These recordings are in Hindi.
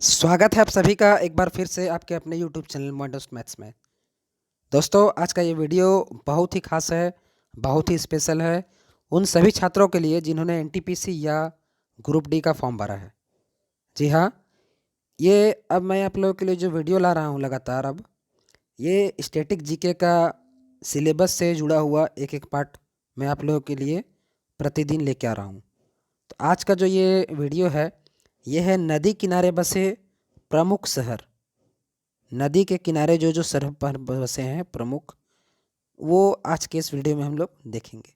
स्वागत है आप सभी का एक बार फिर से आपके अपने YouTube चैनल मॉडर्स मैथ्स में। दोस्तों, आज का ये वीडियो बहुत ही खास है, बहुत ही स्पेशल है उन सभी छात्रों के लिए जिन्होंने एनटीपीसी या ग्रुप डी का फॉर्म भरा है। जी हाँ, ये अब मैं आप लोगों के लिए जो वीडियो ला रहा हूँ लगातार, अब ये स्टैटिक जीके का सिलेबस से जुड़ा हुआ एक एक पार्ट मैं आप लोगों के लिए प्रतिदिन लेके आ रहा हूँ। तो आज का जो ये वीडियो है, ये है नदी किनारे बसे प्रमुख शहर। नदी के किनारे जो जो शहर पर बसे हैं प्रमुख, वो आज के इस वीडियो में हम लोग देखेंगे।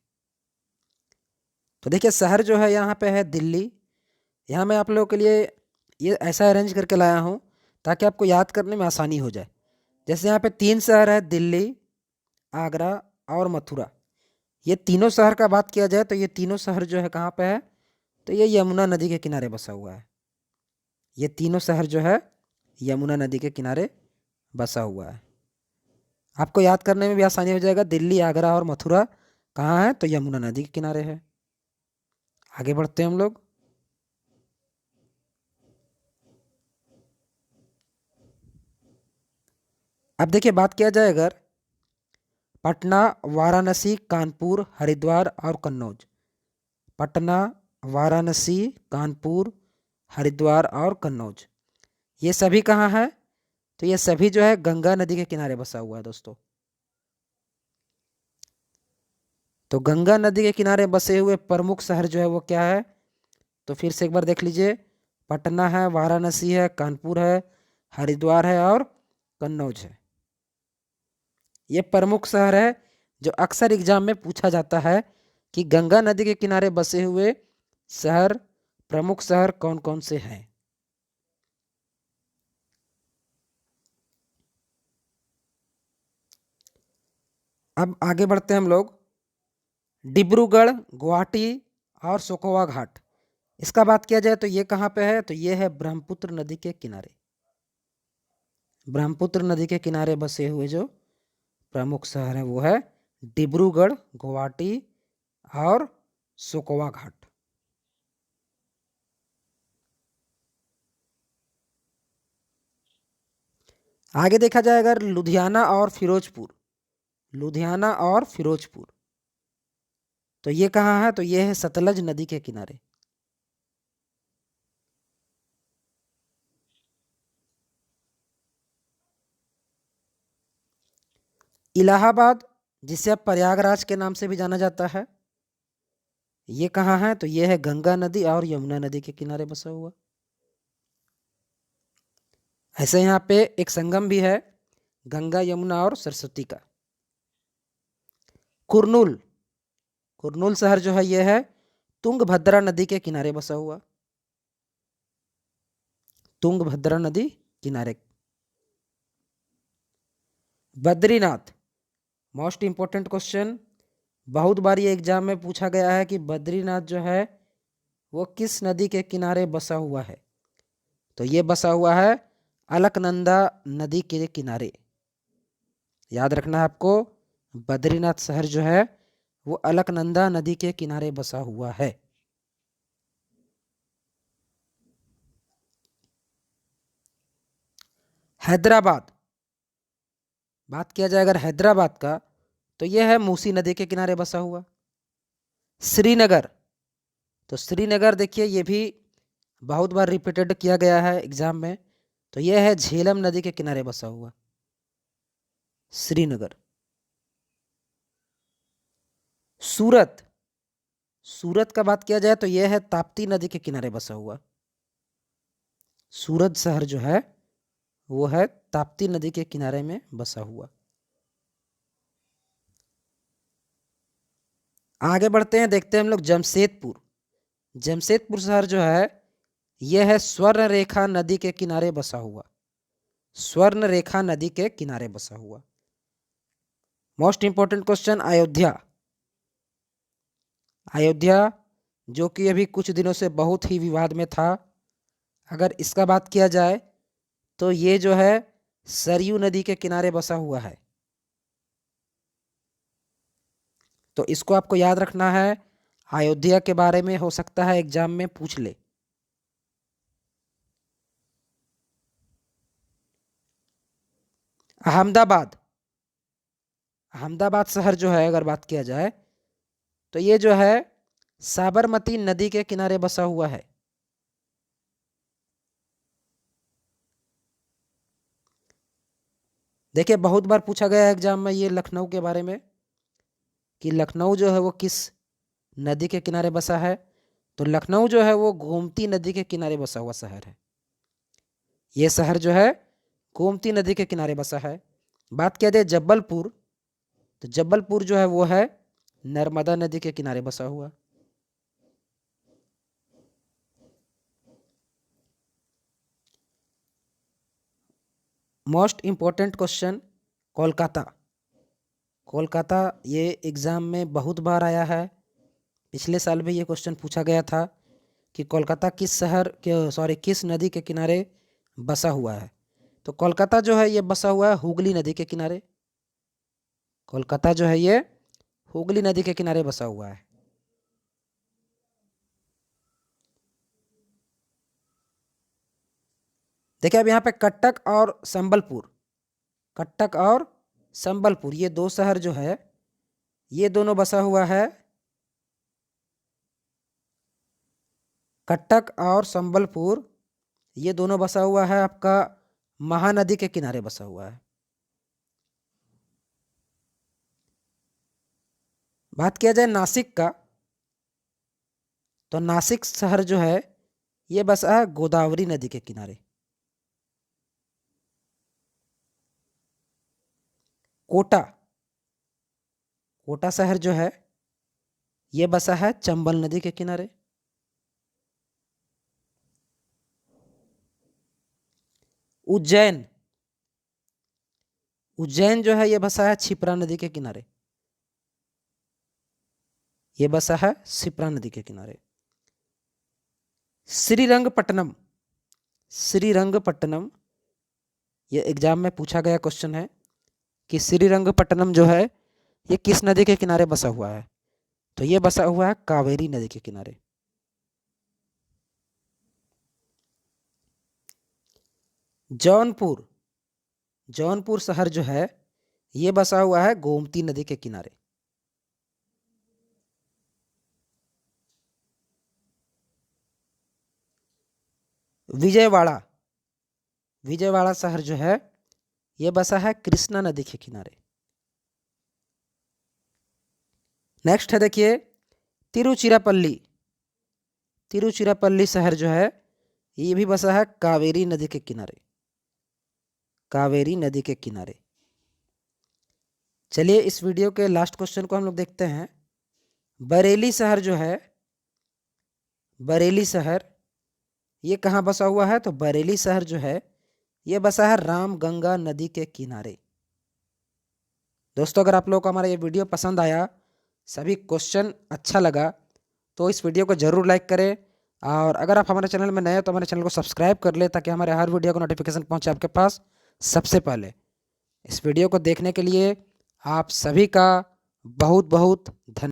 तो देखिए, शहर जो है यहाँ पे है दिल्ली। यहाँ मैं आप लोगों के लिए ये ऐसा अरेंज करके लाया हूँ ताकि आपको याद करने में आसानी हो जाए। जैसे यहाँ पे 3 शहर है, दिल्ली, आगरा और मथुरा। ये तीनों शहर का बात किया जाए तो ये तीनों शहर जो है कहाँ पे है, तो ये यमुना नदी के किनारे बसा हुआ है। ये तीनों शहर जो है यमुना नदी के किनारे बसा हुआ है। आपको याद करने में भी आसानी हो जाएगा। दिल्ली, आगरा और मथुरा कहाँ है, तो यमुना नदी के किनारे है। आगे बढ़ते हैं हम लोग। अब देखिए, बात किया जाए अगर पटना, वाराणसी, कानपुर, हरिद्वार और कन्नौज। पटना, वाराणसी, कानपुर, हरिद्वार और कन्नौज, ये सभी कहाँ है, तो ये सभी जो है गंगा नदी के किनारे बसा हुआ है दोस्तों। तो गंगा नदी के किनारे बसे हुए प्रमुख शहर जो है वो क्या है, तो फिर से एक बार देख लीजिए। पटना है, वाराणसी है, कानपुर है, हरिद्वार है और कन्नौज है। ये प्रमुख शहर है जो अक्सर एग्जाम में पूछा जाता है कि गंगा नदी के किनारे बसे हुए शहर, प्रमुख शहर कौन कौन से हैं। अब आगे बढ़ते हैं हम लोग। डिब्रूगढ़, गुवाहाटी और सोकोवा घाट, इसका बात किया जाए तो ये कहाँ पे है, तो ये है ब्रह्मपुत्र नदी के किनारे। ब्रह्मपुत्र नदी के किनारे बसे हुए जो प्रमुख शहर है वो है डिब्रूगढ़, गुवाहाटी और सोकोवा घाट। आगे देखा जाए अगर लुधियाना और फिरोजपुर, लुधियाना और फिरोजपुर, तो ये कहाँ है, तो ये है सतलज नदी के किनारे। इलाहाबाद, जिसे अब प्रयागराज के नाम से भी जाना जाता है, ये कहाँ है, तो ये है गंगा नदी और यमुना नदी के किनारे बसा हुआ। ऐसे यहाँ पे एक संगम भी है गंगा, यमुना और सरस्वती का। कुरनूल, कुरनूल शहर जो है ये है तुंगभद्रा नदी के किनारे बसा हुआ। तुंगभद्रा नदी किनारे। बद्रीनाथ, मोस्ट इंपॉर्टेंट क्वेश्चन, बहुत बार ये एग्जाम में पूछा गया है कि बद्रीनाथ जो है वो किस नदी के किनारे बसा हुआ है, तो ये बसा हुआ है अलकनंदा नदी के किनारे। याद रखना है आपको, बद्रीनाथ शहर जो है वो अलकनंदा नदी के किनारे बसा हुआ है। हैदराबाद, बात किया जाए अगर हैदराबाद का, तो यह है मूसी नदी के किनारे बसा हुआ। श्रीनगर, तो श्रीनगर देखिए ये भी बहुत बार रिपीटेड किया गया है एग्जाम में, तो यह है झेलम नदी के किनारे बसा हुआ श्रीनगर। सूरत, सूरत का बात किया जाए तो यह है ताप्ती नदी के किनारे बसा हुआ। सूरत शहर जो है वो है ताप्ती नदी के किनारे में बसा हुआ। आगे बढ़ते हैं, देखते हैं हम लोग जमशेदपुर। जमशेदपुर शहर जो है यह है स्वर्ण रेखा नदी के किनारे बसा हुआ। स्वर्ण रेखा नदी के किनारे बसा हुआ। Most important question, Ayodhya. Ayodhya जो कि अभी कुछ दिनों से बहुत ही विवाद में था, अगर इसका बात किया जाए तो ये जो है सरयू नदी के किनारे बसा हुआ है। तो इसको आपको याद रखना है, अयोध्या के बारे में हो सकता है एग्जाम में पूछ ले। अहमदाबाद, अहमदाबाद शहर जो है अगर बात किया जाए तो ये जो है साबरमती नदी के किनारे बसा हुआ है। देखिए बहुत बार पूछा गया है एग्जाम में ये लखनऊ के बारे में कि लखनऊ जो है वो किस नदी के किनारे बसा है। तो लखनऊ जो है वो गोमती नदी के किनारे बसा हुआ शहर है। ये शहर जो है गोमती नदी के किनारे बसा है। बात किया जाए जबलपुर, तो जबलपुर जो है वो है नर्मदा नदी के किनारे बसा हुआ। Most important question, Kolkata. Kolkata ये एग्ज़ाम में बहुत बार आया है। पिछले साल भी ये क्वेश्चन पूछा गया था कि कोलकाता किस नदी के किनारे बसा हुआ है। तो कोलकाता जो है ये बसा हुआ है हुगली नदी के किनारे। कोलकाता जो है ये हुगली नदी के किनारे बसा हुआ है। देखिए अब यहाँ पे कटक और संबलपुर, कटक और संबलपुर ये दो शहर जो है ये दोनों बसा हुआ है, कटक और संबलपुर ये दोनों बसा हुआ है आपका महानदी के किनारे बसा हुआ है। बात किया जाए नासिक का, तो नासिक शहर जो है ये बसा है गोदावरी नदी के किनारे। कोटा, कोटा शहर जो है ये बसा है चंबल नदी के किनारे। उज्जैन, उज्जैन जो है ये बसा है क्षिप्रा नदी के किनारे। ये बसा है क्षिप्रा नदी के किनारे। श्रीरंगपट्टनम, श्रीरंगपट्टनम ये एग्जाम में पूछा गया क्वेश्चन है कि श्रीरंगपट्टनम जो है ये किस नदी के किनारे बसा हुआ है। तो ये बसा हुआ है कावेरी नदी के किनारे। जौनपुर, जौनपुर शहर जो है ये बसा हुआ है गोमती नदी के किनारे। विजयवाड़ा, विजयवाड़ा शहर जो है ये बसा है कृष्णा नदी के किनारे। नेक्स्ट है देखिए तिरुचिरापल्ली, तिरुचिरापल्ली शहर जो है ये भी बसा है कावेरी नदी के किनारे, कावेरी नदी के किनारे। चलिए इस वीडियो के लास्ट क्वेश्चन को हम लोग देखते हैं। बरेली शहर जो है, बरेली शहर ये कहाँ बसा हुआ है। तो बरेली शहर जो है ये बसा है रामगंगा नदी के किनारे। दोस्तों अगर आप लोगों को हमारा ये वीडियो पसंद आया, सभी क्वेश्चन अच्छा लगा, तो इस वीडियो को ज़रूर लाइक करें। और अगर आप हमारे चैनल में नए हो तो हमारे चैनल को सब्सक्राइब कर ले ताकि हमारे हर वीडियो का नोटिफिकेशन पहुंचे आपके पास सबसे पहले। इस वीडियो को देखने के लिए आप सभी का बहुत बहुत धन्यवाद।